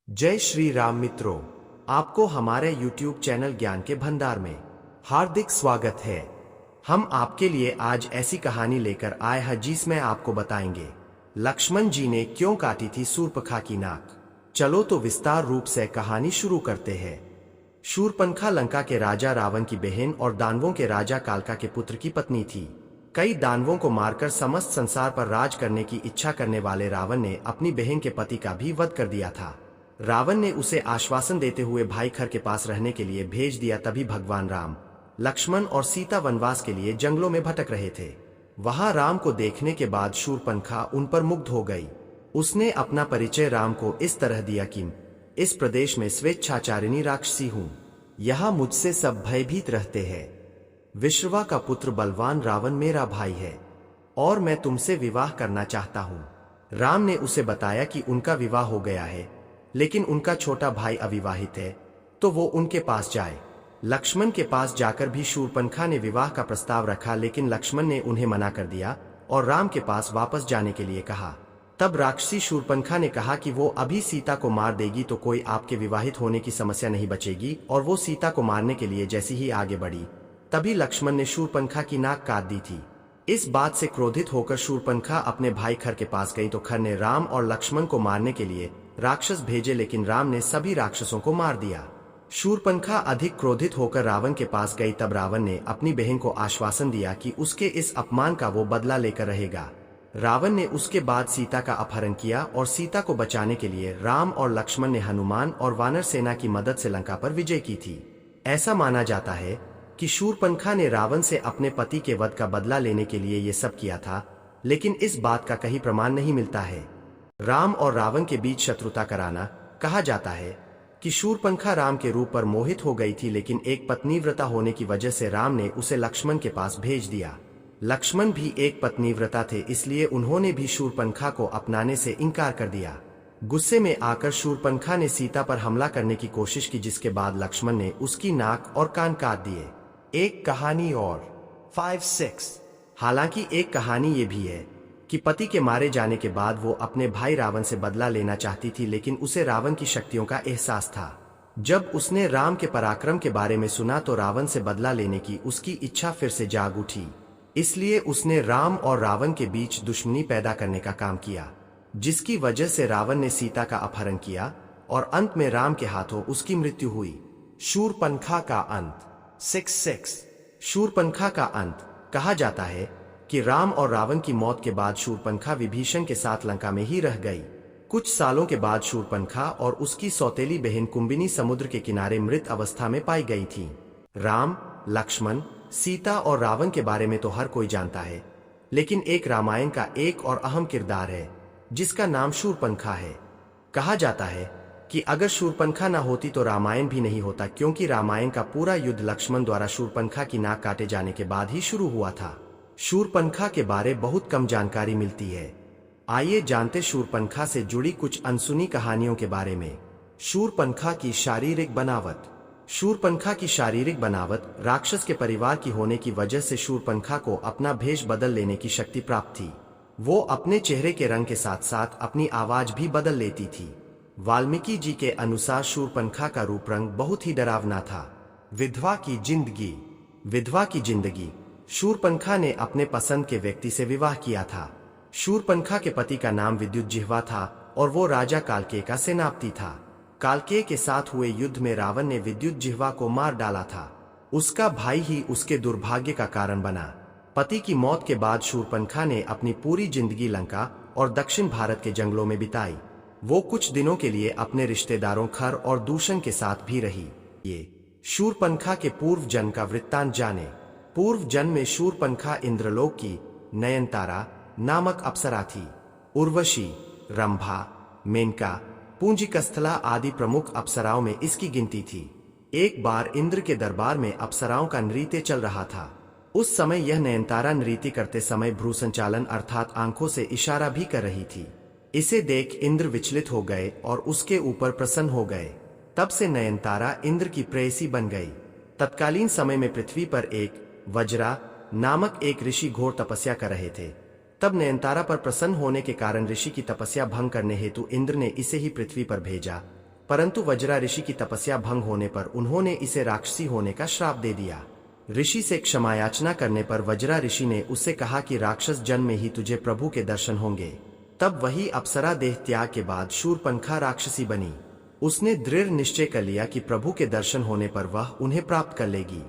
जय श्री राम मित्रों, आपको हमारे YouTube चैनल ज्ञान के भंडार में हार्दिक स्वागत है। हम आपके लिए आज ऐसी कहानी लेकर आए हैं जिसमें आपको बताएंगे लक्ष्मण जी ने क्यों काटी थी शूर्पणखा की नाक। चलो तो विस्तार रूप से कहानी शुरू करते हैं। शूर्पणखा लंका के राजा रावण की बहन और दानवों के राजा कालका के पुत्र की पत्नी थी। कई दानवों को मारकर समस्त संसार पर राज करने की इच्छा करने वाले रावण ने अपनी बहन के पति का भी वध कर दिया था। रावण ने उसे आश्वासन देते हुए भाई खर के पास रहने के लिए भेज दिया। तभी भगवान राम, लक्ष्मण और सीता वनवास के लिए जंगलों में भटक रहे थे। वहां राम को देखने के बाद शूर्पणखा उन पर मुग्ध हो गई। उसने अपना परिचय राम को इस तरह दिया कि इस प्रदेश में स्वेच्छाचारिणी राक्षसी हूँ। यहाँ मुझसे सब भयभीत रहते हैं। विश्रवा का पुत्र बलवान रावण मेरा भाई है और मैं तुमसे विवाह करना चाहता हूँ। राम ने उसे बताया कि उनका विवाह हो गया है, लेकिन उनका छोटा भाई अविवाहित है, तो वो उनके पास जाए। लक्ष्मण के पास जाकर भी शूर्पणखा ने विवाह का प्रस्ताव रखा, लेकिन लक्ष्मण ने उन्हें मना कर दिया और राम के पास वापस जाने के लिए कहा। तब राक्षसी शूर्पणखा ने कहा कि वो अभी सीता को मार देगी तो कोई आपके विवाहित होने की समस्या नहीं बचेगी, और वो सीता को मारने के लिए जैसी ही आगे बढ़ी तभी लक्ष्मण ने शूर्पणखा की नाक काट दी थी। इस बात से क्रोधित होकर शूर्पणखा अपने भाई खर के पास गई तो खर ने राम और लक्ष्मण को मारने के लिए राक्षस भेजे, लेकिन राम ने सभी राक्षसों को मार दिया। शूर्पणखा अधिक क्रोधित होकर रावण के पास गई। तब रावण ने अपनी बहन को आश्वासन दिया कि उसके इस अपमान का वो बदला लेकर रहेगा। रावण ने उसके बाद सीता का अपहरण किया और सीता को बचाने के लिए राम और लक्ष्मण ने हनुमान और वानर सेना की मदद से लंका पर विजय की थी। ऐसा माना जाता है कि शूर्पणखा ने रावण से अपने पति के वध का बदला लेने के लिए ये सब किया था, लेकिन इस बात का कहीं प्रमाण नहीं मिलता है। राम और रावण के बीच शत्रुता कराना। कहा जाता है कि शूर्पणखा राम के रूप पर मोहित हो गई थी, लेकिन एक पत्नीव्रता होने की वजह से राम ने उसे लक्ष्मण के पास भेज दिया। लक्ष्मण भी एक पत्नीव्रता थे, इसलिए उन्होंने भी शूर्पणखा को अपनाने से इनकार कर दिया। गुस्से में आकर शूर्पणखा ने सीता पर हमला करने की कोशिश की, जिसके बाद लक्ष्मण ने उसकी नाक और कान काट दिए। एक कहानी और 5-6। हालांकि एक कहानी ये भी है कि पति के मारे जाने के बाद वो अपने भाई रावण से बदला लेना चाहती थी, लेकिन उसे रावण की शक्तियों का एहसास था। जब उसने राम के पराक्रम के बारे में सुना तो रावण से बदला लेने की उसकी इच्छा फिर से जाग उठी। इसलिए उसने राम और रावण के बीच दुश्मनी पैदा करने का काम किया, जिसकी वजह से रावण ने सीता का अपहरण किया और अंत में राम के हाथों उसकी मृत्यु हुई। शूर्पणखा का अंत 6-6। शूर्पणखा का अंत। कहा जाता है कि राम और रावण की मौत के बाद शूर्पणखा विभीषण के साथ लंका में ही रह गई। कुछ सालों के बाद शूर्पणखा और उसकी सौतेली बहन कुंभिनी समुद्र के किनारे मृत अवस्था में पाई गई थी। राम, लक्ष्मण, सीता और रावण के बारे में तो हर कोई जानता है, लेकिन एक रामायण का एक और अहम किरदार है जिसका नाम शूर्पणखा है। कहा जाता है कि अगर शूर्पणखा न होती तो रामायण भी नहीं होता, क्योंकि रामायण का पूरा युद्ध लक्ष्मण द्वारा शूर्पणखा की नाक काटे जाने के बाद ही शुरू हुआ था। शूर्पणखा के बारे बहुत कम जानकारी मिलती है। आइए जानते शूर्पणखा से जुड़ी कुछ अनसुनी कहानियों के बारे में। शूर्पणखा की शारीरिक बनावट। शूर्पणखा की शारीरिक बनावट। राक्षस के परिवार की होने की वजह से शूर्पणखा को अपना भेष बदल लेने की शक्ति प्राप्त थी। वो अपने चेहरे के रंग के साथ साथ अपनी आवाज भी बदल लेती थी। वाल्मीकि जी के अनुसार शूर्पणखा का रूप रंग बहुत ही डरावना था। विधवा की जिंदगी। विधवा की जिंदगी। शूर्पणखा ने अपने पसंद के व्यक्ति से विवाह किया था। शूर्पणखा के पति का नाम विद्युज्जिह्वा था और वो राजा कालकेय का सेनापति था। कालकेय के साथ हुए युद्ध में रावण ने विद्युज्जिह्वा को मार डाला था। उसका भाई ही उसके दुर्भाग्य का कारण बना। पति की मौत के बाद शूर्पणखा ने अपनी पूरी जिंदगी लंका और दक्षिण भारत के जंगलों में बिताई। वो कुछ दिनों के लिए अपने रिश्तेदारों खर और दूषण के साथ भी रही। ये शूर्पणखा के पूर्व जन्म का वृत्तांत जाने। पूर्व जन्म में शूर्पणखा इंद्रलोक की नयनतारा नामक अप्सरा थी। उर्वशी, रंभा, मेनका, पूंजिकस्थला आदि प्रमुख अप्सराओं में इसकी गिनती थी। एक बार इंद्र के दरबार में अप्सराओं का नृत्य चल रहा था। उस समय यह नयनतारा नृत्य करते समय भ्रू संचालन अर्थात आंखों से इशारा भी कर रही थी। इसे देख इंद्र विचलित हो गए और उसके ऊपर प्रसन्न हो गए। तब से नयनतारा इंद्र की प्रेयसी बन गई। तत्कालीन समय में पृथ्वी पर एक वज्रा नामक एक ऋषि घोर तपस्या कर रहे थे। तब नयनतारा पर प्रसन्न होने के कारण ऋषि की तपस्या भंग करने हेतु इंद्र ने इसे ही पृथ्वी पर भेजा। परंतु वज्रा ऋषि की तपस्या भंग होने पर उन्होंने इसे राक्षसी होने का श्राप दे दिया। ऋषि से क्षमायाचना करने पर वज्रा ऋषि ने उससे कहा कि राक्षस जन्म में ही तुझे प्रभु के दर्शन होंगे। तब वही अप्सरा देह त्याग के बाद शूरपणखा राक्षसी बनी। उसने दृढ़ निश्चय कर लिया कि प्रभु के दर्शन होने पर वह उन्हें प्राप्त कर लेगी।